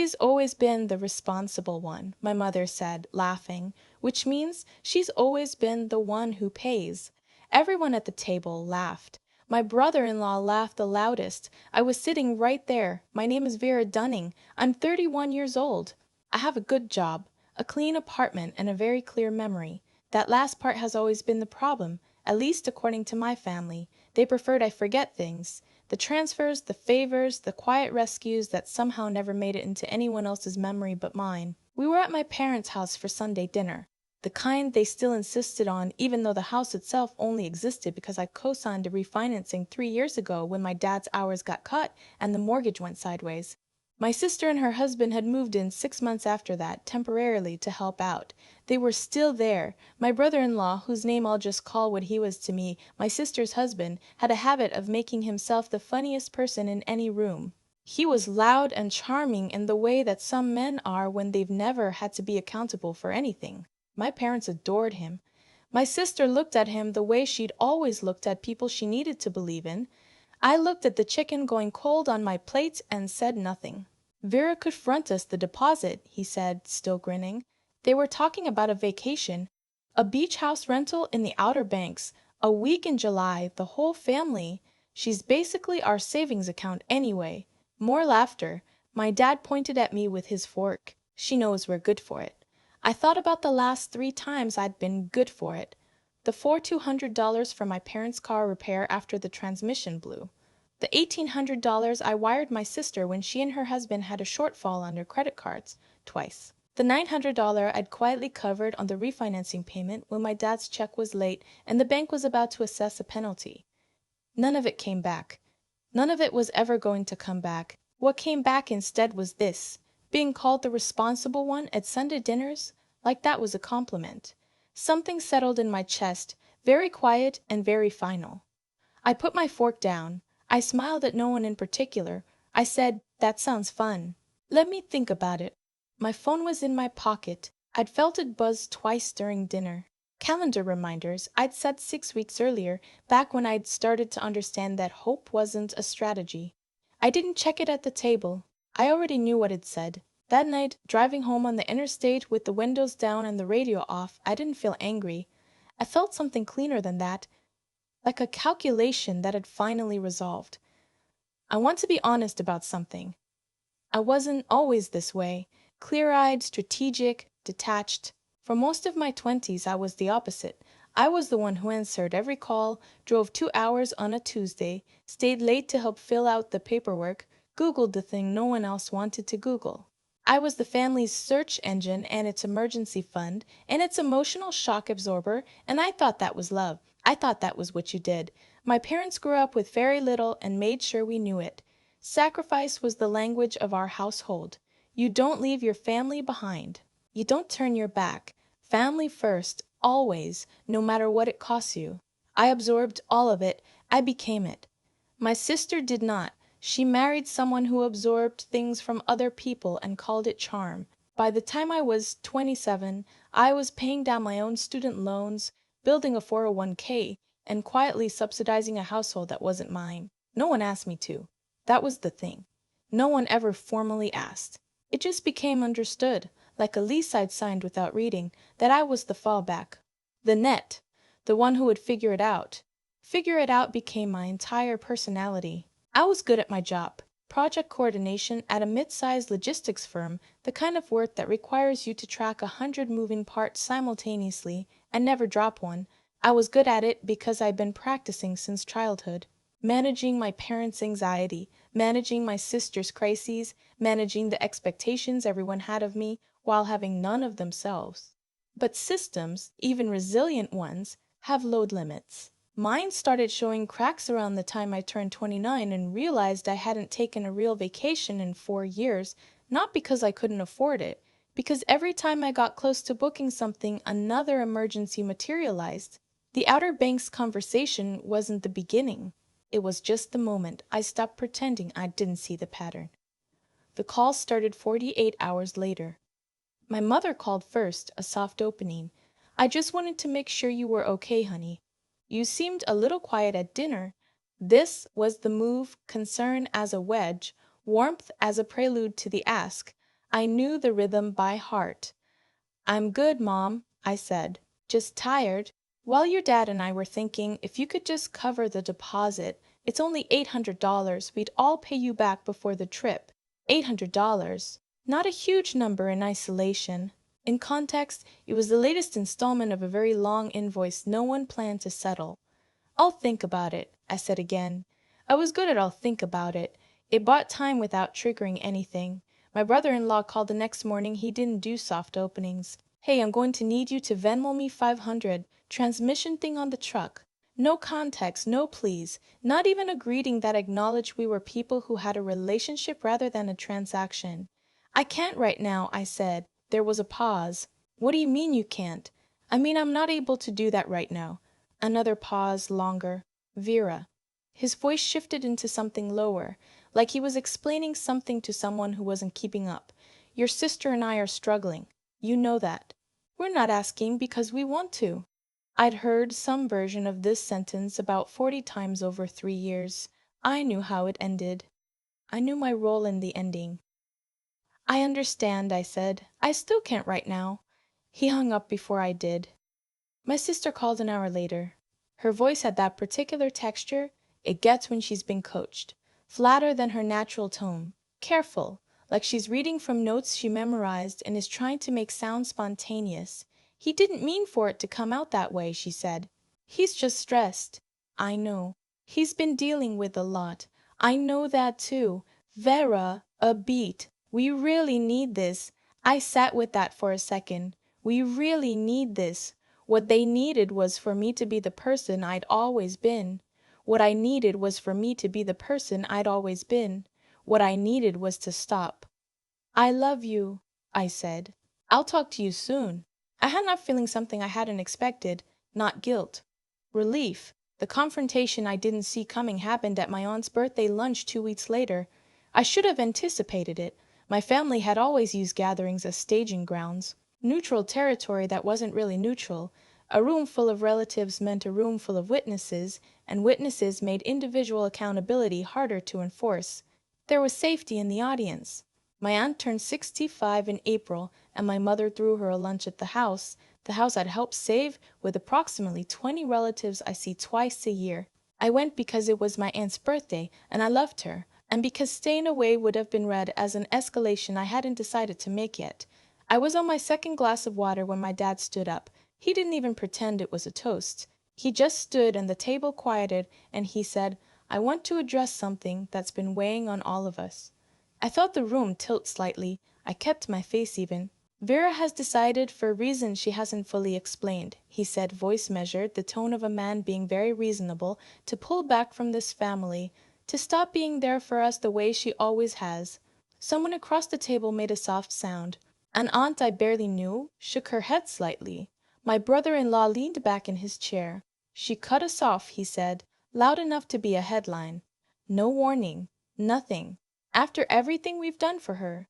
She's always been the responsible one, my mother said, laughing, which means she's always been the one who pays. Everyone at the table laughed. My brother-in-law laughed the loudest. I was sitting right there. My name is Vera Dunning. I'm 31 years old. I have a good job, a clean apartment, and a very clear memory. That last part has always been the problem, at least according to my family. They preferred I forget things. The transfers, the favors, the quiet rescues that somehow never made it into anyone else's memory but mine. We were at my parents' house for Sunday dinner. The kind they still insisted on, even though the house itself only existed because I co-signed a refinancing 3 years ago when my dad's hours got cut and the mortgage went sideways. My sister and her husband had moved in 6 months after that, temporarily to help out. They were still there. My brother-in-law, whose name I'll just call what he was to me, my sister's husband, had a habit of making himself the funniest person in any room. He was loud and charming in the way that some men are when they've never had to be accountable for anything. My parents adored him. My sister looked at him the way she'd always looked at people she needed to believe in. I looked at the chicken going cold on my plate and said nothing. Vera could front us the deposit, he said, still grinning. They were talking about a vacation, a beach house rental in the Outer Banks, a week in July, the whole family. She's basically our savings account anyway. More laughter. My dad pointed at me with his fork. She knows we're good for it. I thought about the last 3 times I'd been good for it. The $200 for my parents' car repair after the transmission blew. The $1,800 I wired my sister when she and her husband had a shortfall on their credit cards, twice. The $900 I'd quietly covered on the refinancing payment when my dad's check was late and the bank was about to assess a penalty. None of it came back. None of it was ever going to come back. What came back instead was this, being called the responsible one at Sunday dinners, like that was a compliment. Something settled in my chest, very quiet and very final. I put my fork down. I smiled at no one in particular. I said, "That sounds fun. Let me think about it." My phone was in my pocket. I'd felt it buzz twice during dinner. Calendar reminders I'd set 6 weeks earlier, back when I'd started to understand that hope wasn't a strategy. I didn't check it at the table. I already knew what it said. That night, driving home on the interstate with the windows down and the radio off, I didn't feel angry. I felt something cleaner than that, like a calculation that had finally resolved. I want to be honest about something. I wasn't always this way, clear-eyed, strategic, detached. For most of my 20s, I was the opposite. I was the one who answered every call, drove 2 hours on a Tuesday, stayed late to help fill out the paperwork, Googled the thing no one else wanted to Google. I was the family's search engine and its emergency fund and its emotional shock absorber, and I thought that was love. I thought that was what you did. My parents grew up with very little and made sure we knew it. Sacrifice was the language of our household. You don't leave your family behind. You don't turn your back. Family first, always, no matter what it costs you. I absorbed all of it. I became it. My sister did not. She married someone who absorbed things from other people and called it charm. By the time I was 27, I was paying down my own student loans, building a 401k, and quietly subsidizing a household that wasn't mine. No one asked me to. That was the thing. No one ever formally asked. It just became understood, like a lease I'd signed without reading, that I was the fallback. The net, the one who would figure it out. Figure it out became my entire personality. I was good at my job. Project coordination at a mid-sized logistics firm, the kind of work that requires you to track 100 moving parts simultaneously and never drop one. I was good at it because I'd been practicing since childhood. Managing my parents' anxiety, managing my sister's crises, managing the expectations everyone had of me while having none of themselves. But systems, even resilient ones, have load limits. Mine started showing cracks around the time I turned 29 and realized I hadn't taken a real vacation in 4 years, not because I couldn't afford it, because every time I got close to booking something, another emergency materialized. The Outer Banks conversation wasn't the beginning. It was just the moment I stopped pretending I didn't see the pattern. The call started 48 hours later. My mother called first, a soft opening. "I just wanted to make sure you were okay, honey. You seemed a little quiet at dinner." This was the move, concern as a wedge, warmth as a prelude to the ask. I knew the rhythm by heart. "I'm good, Mom," I said. "Just tired." While your dad and I were thinking if you could just cover the deposit, it's only $800, we'd all pay you back before the trip. $800. Not a huge number in isolation. In context, it was the latest installment of a very long invoice no one planned to settle. "I'll think about it," I said again. I was good at "I'll think about it." It bought time without triggering anything. My brother-in-law called the next morning. He didn't do soft openings. "Hey, I'm going to need you to Venmo me 500. Transmission thing on the truck." No context, no please, not even a greeting that acknowledged we were people who had a relationship rather than a transaction. "I can't right now," I said. There was a pause. "What do you mean you can't?" "I mean I'm not able to do that right now." Another pause, longer. "Vera." His voice shifted into something lower, like he was explaining something to someone who wasn't keeping up. "Your sister and I are struggling. You know that. We're not asking because we want to." I'd heard some version of this sentence about 40 times over 3 years. I knew how it ended. I knew my role in the ending. "I understand," I said. "I still can't right now." He hung up before I did. My sister called an hour later. Her voice had that particular texture it gets when she's been coached. Flatter than her natural tone. Careful, like she's reading from notes she memorized and is trying to make sound spontaneous. "He didn't mean for it to come out that way," she said. "He's just stressed." "I know. He's been dealing with a lot." "I know that too." "Vera, a beat. We really need this." I sat with that for a second. We really need this. What they needed was for me to be the person I'd always been. What I needed was for me to be the person I'd always been. What I needed was to stop. "I love you," I said. "I'll talk to you soon." I had not feeling something I hadn't expected, not guilt. Relief. The confrontation I didn't see coming happened at my aunt's birthday lunch 2 weeks later. I should have anticipated it. My family had always used gatherings as staging grounds. Neutral territory that wasn't really neutral. A room full of relatives meant a room full of witnesses, and witnesses made individual accountability harder to enforce. There was safety in the audience. My aunt turned 65 in April, and my mother threw her a lunch at the house I'd helped save, with approximately 20 relatives I see twice a year. I went because it was my aunt's birthday, and I loved her, and because staying away would have been read as an escalation I hadn't decided to make yet. I was on my second glass of water when my dad stood up. He didn't even pretend it was a toast. He just stood and the table quieted, and he said, "I want to address something that's been weighing on all of us." I felt the room tilt slightly. I kept my face even. "Vera has decided, for reasons she hasn't fully explained," he said, voice measured, the tone of a man being very reasonable, "to pull back from this family, to stop being there for us the way she always has." Someone across the table made a soft sound. An aunt I barely knew shook her head slightly. My brother-in-law leaned back in his chair. "She cut us off," he said, loud enough to be a headline. "No warning. Nothing. After everything we've done for her."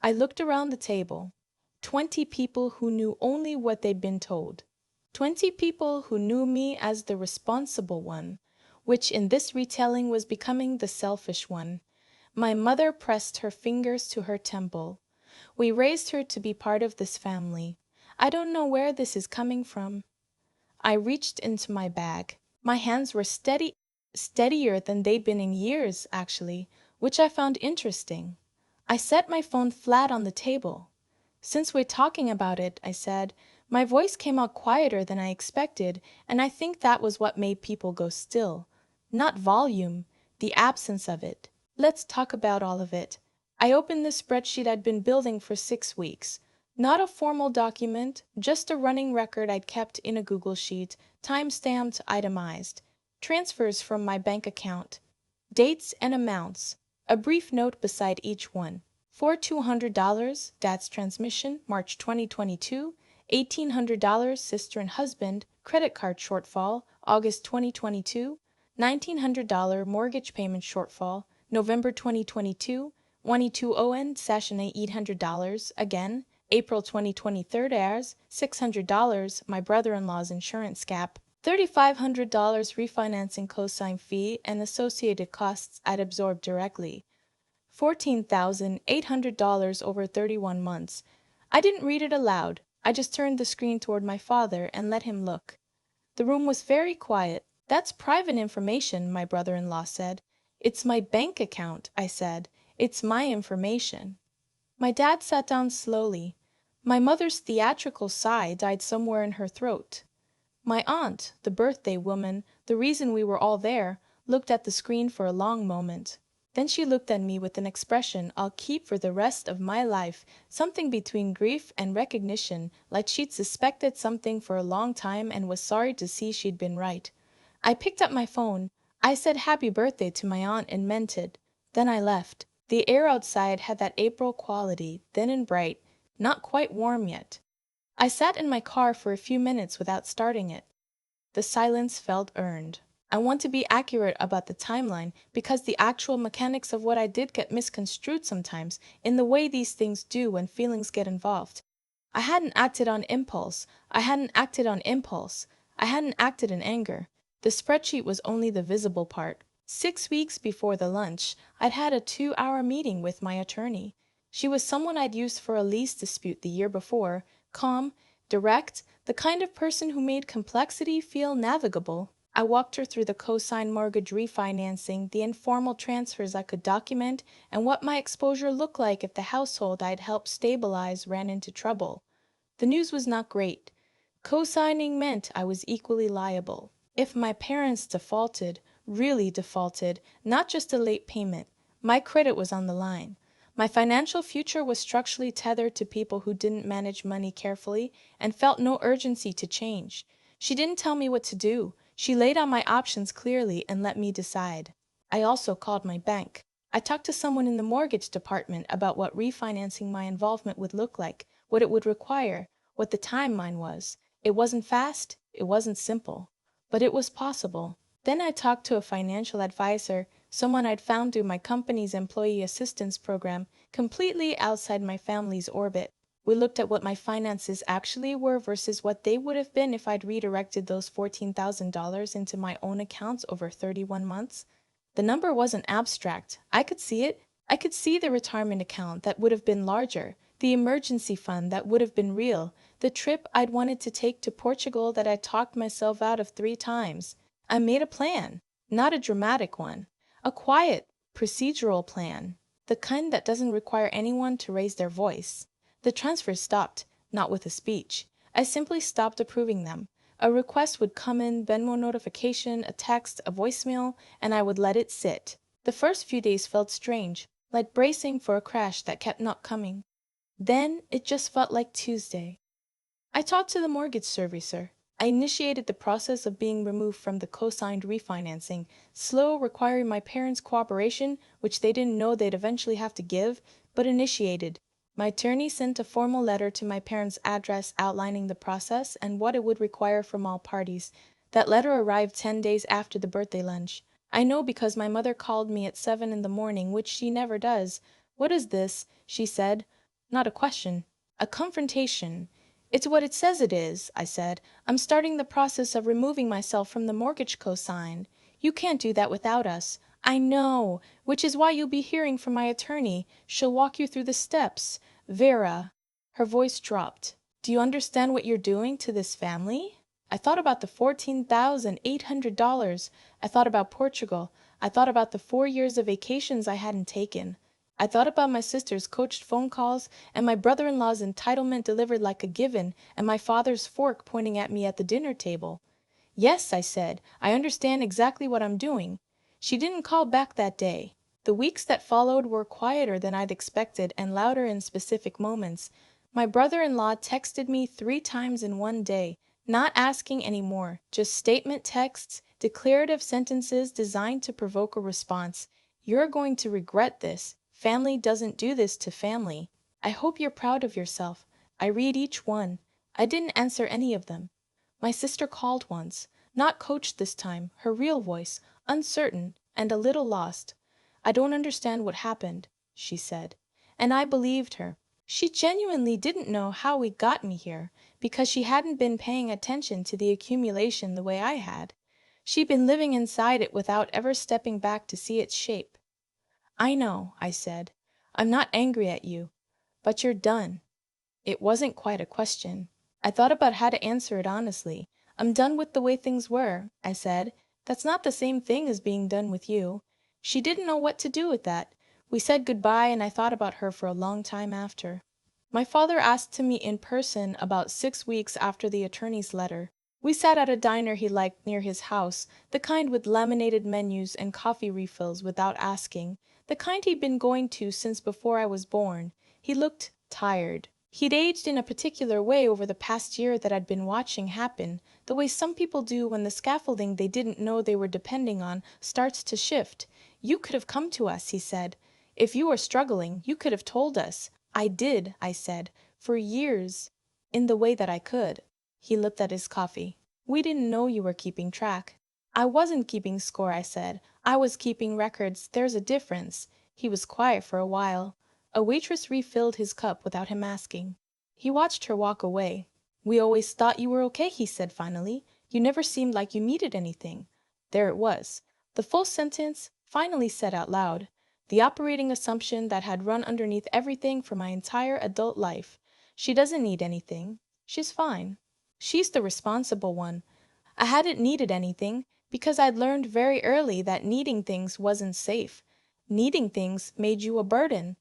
I looked around the table. 20 people who knew only what they'd been told. 20 people who knew me as the responsible one, which in this retelling was becoming the selfish one. My mother pressed her fingers to her temple. "We raised her to be part of this family. I don't know where this is coming from." I reached into my bag. My hands were steadier than they'd been in years, actually, which I found interesting. I set my phone flat on the table. "Since we're talking about it," I said. My voice came out quieter than I expected, and I think that was what made people go still. Not volume, the absence of it. "Let's talk about all of it." I opened the spreadsheet I'd been building for 6 weeks. Not a formal document, just a running record I'd kept in a Google Sheet, time-stamped, itemized. Transfers from my bank account. Dates and amounts. A brief note beside each one. For $200, dad's transmission, March 2022. $1,800, sister and husband, credit card shortfall, August 2022. $1,900 mortgage payment shortfall, November 2022. 22 ON, session $800, again, April 2023 airs, $600, my brother-in-law's insurance gap, $3,500 refinancing cosign fee and associated costs I'd absorbed directly. $14,800 over 31 months. I didn't read it aloud. I just turned the screen toward my father and let him look. The room was very quiet. "That's private information," my brother-in-law said. "It's my bank account," I said. "It's my information." My dad sat down slowly. My mother's theatrical sigh died somewhere in her throat. My aunt, the birthday woman, the reason we were all there, looked at the screen for a long moment. Then she looked at me with an expression I'll keep for the rest of my life, something between grief and recognition, like she'd suspected something for a long time and was sorry to see she'd been right. I picked up my phone. I said happy birthday to my aunt and meant it. Then I left. The air outside had that April quality, thin and bright, not quite warm yet. I sat in my car for a few minutes without starting it. The silence felt earned. I want to be accurate about the timeline because the actual mechanics of what I did get misconstrued sometimes in the way these things do when feelings get involved. I hadn't acted on impulse. I hadn't acted on impulse. I hadn't acted in anger. The spreadsheet was only the visible part. 6 weeks before the lunch, I'd had a 2-hour meeting with my attorney. She was someone I'd used for a lease dispute the year before, calm, direct, the kind of person who made complexity feel navigable. I walked her through the co-signed mortgage refinancing, the informal transfers I could document, and what my exposure looked like if the household I'd helped stabilize ran into trouble. The news was not great. Co-signing meant I was equally liable. If my parents defaulted, really defaulted, not just a late payment, my credit was on the line. My financial future was structurally tethered to people who didn't manage money carefully and felt no urgency to change. She didn't tell me what to do. She laid out my options clearly and let me decide. I also called my bank. I talked to someone in the mortgage department about what refinancing my involvement would look like, what it would require, what the timeline was. It wasn't fast, it wasn't simple, but it was possible. Then I talked to a financial advisor, someone I'd found through my company's employee assistance program, completely outside my family's orbit. We looked at what my finances actually were versus what they would have been if I'd redirected those $14,000 into my own accounts over 31 months. The number wasn't abstract. I could see it. I could see the retirement account that would have been larger, the emergency fund that would have been real, the trip I'd wanted to take to Portugal that I talked myself out of 3 times. I made a plan, not a dramatic one, a quiet, procedural plan, the kind that doesn't require anyone to raise their voice. The transfers stopped, not with a speech. I simply stopped approving them. A request would come in, Venmo notification, a text, a voicemail, and I would let it sit. The first few days felt strange, like bracing for a crash that kept not coming. Then it just felt like Tuesday. I talked to the mortgage servicer. I initiated the process of being removed from the co-signed refinancing, slow, requiring my parents' cooperation, which they didn't know they'd eventually have to give, but initiated. My attorney sent a formal letter to my parents' address outlining the process and what it would require from all parties. That letter arrived 10 days after the birthday lunch. I know because my mother called me at 7 in the morning, which she never does. "What is this?" she said. Not a question. A confrontation. "It's what it says it is," I said. "I'm starting the process of removing myself from the mortgage co-sign. You can't do that without us." "I know, which is why you'll be hearing from my attorney. She'll walk you through the steps. Vera." Her voice dropped. "Do you understand what you're doing to this family?" I thought about the $14,800. I thought about Portugal. I thought about the 4 years of vacations I hadn't taken. I thought about my sister's coached phone calls and my brother-in-law's entitlement delivered like a given and my father's fork pointing at me at the dinner table. "Yes," I said, "I understand exactly what I'm doing." She didn't call back that day. The weeks that followed were quieter than I'd expected and louder in specific moments. My brother-in-law texted me 3 times in one day, not asking any more, just statement texts, declarative sentences designed to provoke a response. "You're going to regret this. Family doesn't do this to family. I hope you're proud of yourself." I read each one. I didn't answer any of them. My sister called once, not coached this time, her real voice, uncertain and a little lost. "I don't understand what happened," she said. And I believed her. She genuinely didn't know how we got me here, because she hadn't been paying attention to the accumulation the way I had. She'd been living inside it without ever stepping back to see its shape. I know, I said. I'm not angry at you, but you're done. It wasn't quite a question. I thought about how to answer it honestly. I'm done with the way things were, I said. That's not the same thing as being done with you. She didn't know what to do with that. We said goodbye and I thought about her for a long time after. My father asked to meet in person about 6 weeks after the attorney's letter. We sat at a diner he liked near his house, the kind with laminated menus and coffee refills without asking, the kind he'd been going to since before I was born. He looked tired. He'd aged in a particular way over the past year that I'd been watching happen, the way some people do when the scaffolding they didn't know they were depending on starts to shift. You could have come to us, he said. If you were struggling, you could have told us. I did, I said, for years, in the way that I could. He looked at his coffee. We didn't know you were keeping track. I wasn't keeping score, I said. I was keeping records. There's a difference. He was quiet for a while. A waitress refilled his cup without him asking. He watched her walk away. We always thought you were okay, he said finally. You never seemed like you needed anything. There it was. The full sentence, finally said out loud. The operating assumption that had run underneath everything for my entire adult life. She doesn't need anything. She's fine. She's the responsible one. I hadn't needed anything because I'd learned very early that needing things wasn't safe. Needing things made you a burden.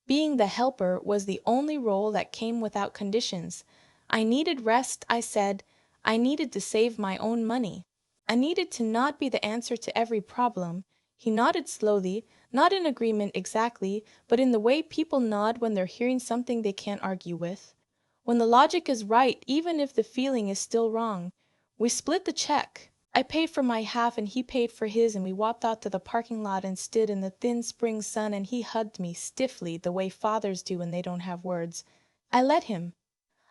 Being the helper was the only role that came without conditions. I needed rest, I said. I needed to save my own money. I needed to not be the answer to every problem. He nodded slowly, not in agreement exactly, but in the way people nod when they're hearing something they can't argue with. When the logic is right, even if the feeling is still wrong. We split the check. I paid for my half and he paid for his, and we walked out to the parking lot and stood in the thin spring sun, and he hugged me stiffly the way fathers do when they don't have words. I let him.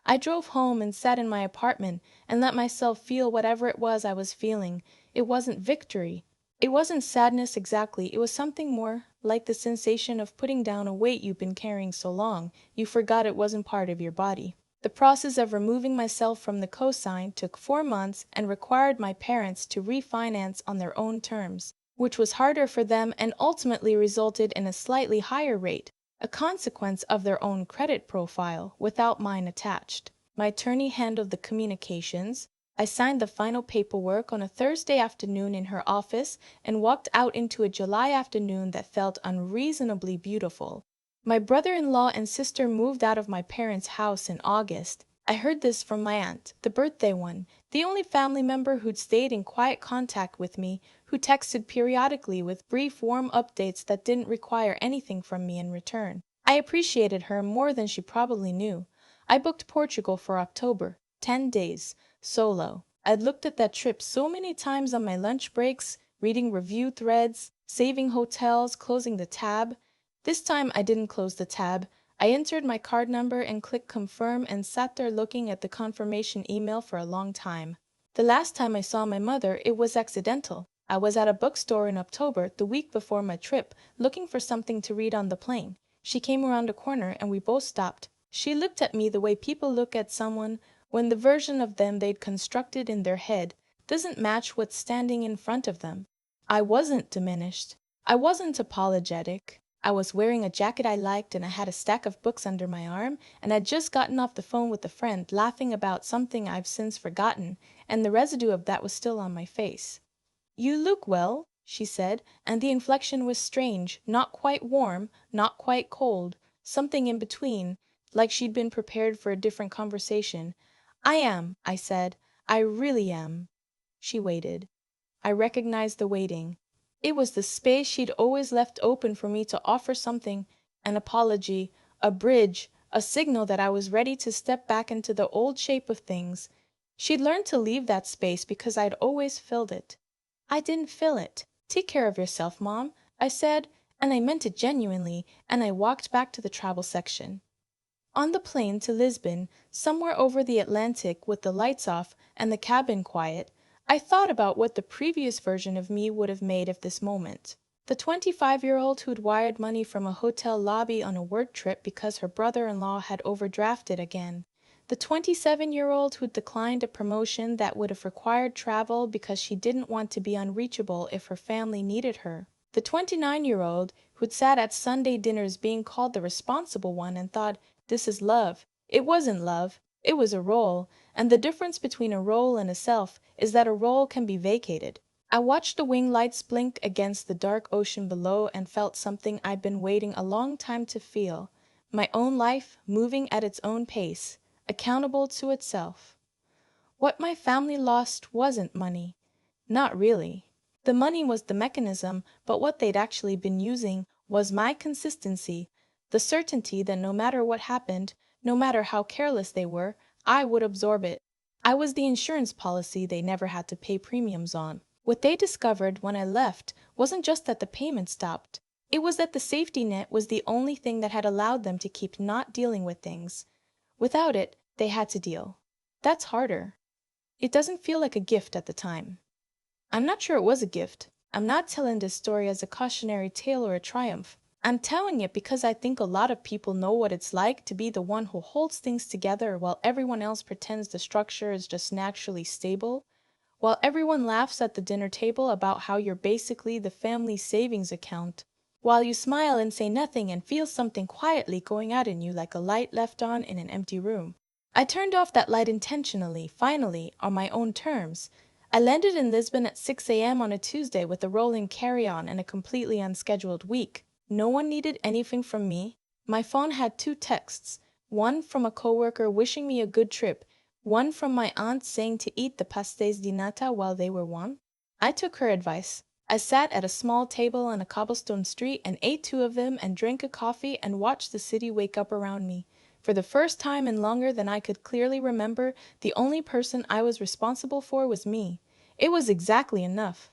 I drove home and sat in my apartment and let myself feel whatever it was I was feeling. It wasn't victory. It wasn't sadness exactly. It was something more like the sensation of putting down a weight you've been carrying so long you forgot it wasn't part of your body. The process of removing myself from the cosign took 4 months and required my parents to refinance on their own terms, which was harder for them and ultimately resulted in a slightly higher rate, a consequence of their own credit profile, without mine attached. My attorney handled the communications. I signed the final paperwork on a Thursday afternoon in her office and walked out into a July afternoon that felt unreasonably beautiful. My brother-in-law and sister moved out of my parents' house in August. I heard this from my aunt, the birthday one, the only family member who'd stayed in quiet contact with me, who texted periodically with brief, warm updates that didn't require anything from me in return. I appreciated her more than she probably knew. I booked Portugal for October, 10 days, solo. I'd looked at that trip so many times on my lunch breaks, reading review threads, saving hotels, closing the tab. This time I didn't close the tab. I entered my card number and clicked confirm and sat there looking at the confirmation email for a long time. The last time I saw my mother, it was accidental. I was at a bookstore in October, the week before my trip, looking for something to read on the plane. She came around a corner and we both stopped. She looked at me the way people look at someone when the version of them they'd constructed in their head doesn't match what's standing in front of them. I wasn't diminished. I wasn't apologetic. I was wearing a jacket I liked and I had a stack of books under my arm, and I'd just gotten off the phone with a friend laughing about something I've since forgotten, and the residue of that was still on my face. "You look well," she said, and the inflection was strange, not quite warm, not quite cold, something in between, like she'd been prepared for a different conversation. "I am," I said. "I really am." She waited. I recognized the waiting. It was the space she'd always left open for me to offer something, an apology, a bridge, a signal that I was ready to step back into the old shape of things. She'd learned to leave that space because I'd always filled it. I didn't fill it. "Take care of yourself, Mom," I said, and I meant it genuinely, and I walked back to the travel section. On the plane to Lisbon, somewhere over the Atlantic with the lights off and the cabin quiet, I thought about what the previous version of me would have made of this moment. The 25-year-old who'd wired money from a hotel lobby on a work trip because her brother-in-law had overdrafted again. The 27-year-old who'd declined a promotion that would have required travel because she didn't want to be unreachable if her family needed her. The 29-year-old who'd sat at Sunday dinners being called the responsible one and thought, this is love. It wasn't love. It was a role, and the difference between a role and a self is that a role can be vacated. I watched the wing lights blink against the dark ocean below and felt something I'd been waiting a long time to feel. My own life moving at its own pace, accountable to itself. What my family lost wasn't money. Not really. The money was the mechanism, but what they'd actually been using was my consistency, the certainty that no matter what happened, no matter how careless they were, I would absorb it. I was the insurance policy they never had to pay premiums on. What they discovered when I left wasn't just that the payment stopped. It was that the safety net was the only thing that had allowed them to keep not dealing with things. Without it, they had to deal. That's harder. It doesn't feel like a gift at the time. I'm not sure it was a gift. I'm not telling this story as a cautionary tale or a triumph. I'm telling it because I think a lot of people know what it's like to be the one who holds things together while everyone else pretends the structure is just naturally stable, while everyone laughs at the dinner table about how you're basically the family savings account, while you smile and say nothing and feel something quietly going out in you like a light left on in an empty room. I turned off that light intentionally, finally, on my own terms. I landed in Lisbon at 6 a.m. on a Tuesday with a rolling carry-on and a completely unscheduled week. No one needed anything from me. My phone had 2 texts, one from a coworker wishing me a good trip, one from my aunt saying to eat the pastéis de nata while they were warm. I took her advice. I sat at a small table on a cobblestone street and ate 2 of them and drank a coffee and watched the city wake up around me. For the first time in longer than I could clearly remember, the only person I was responsible for was me. It was exactly enough.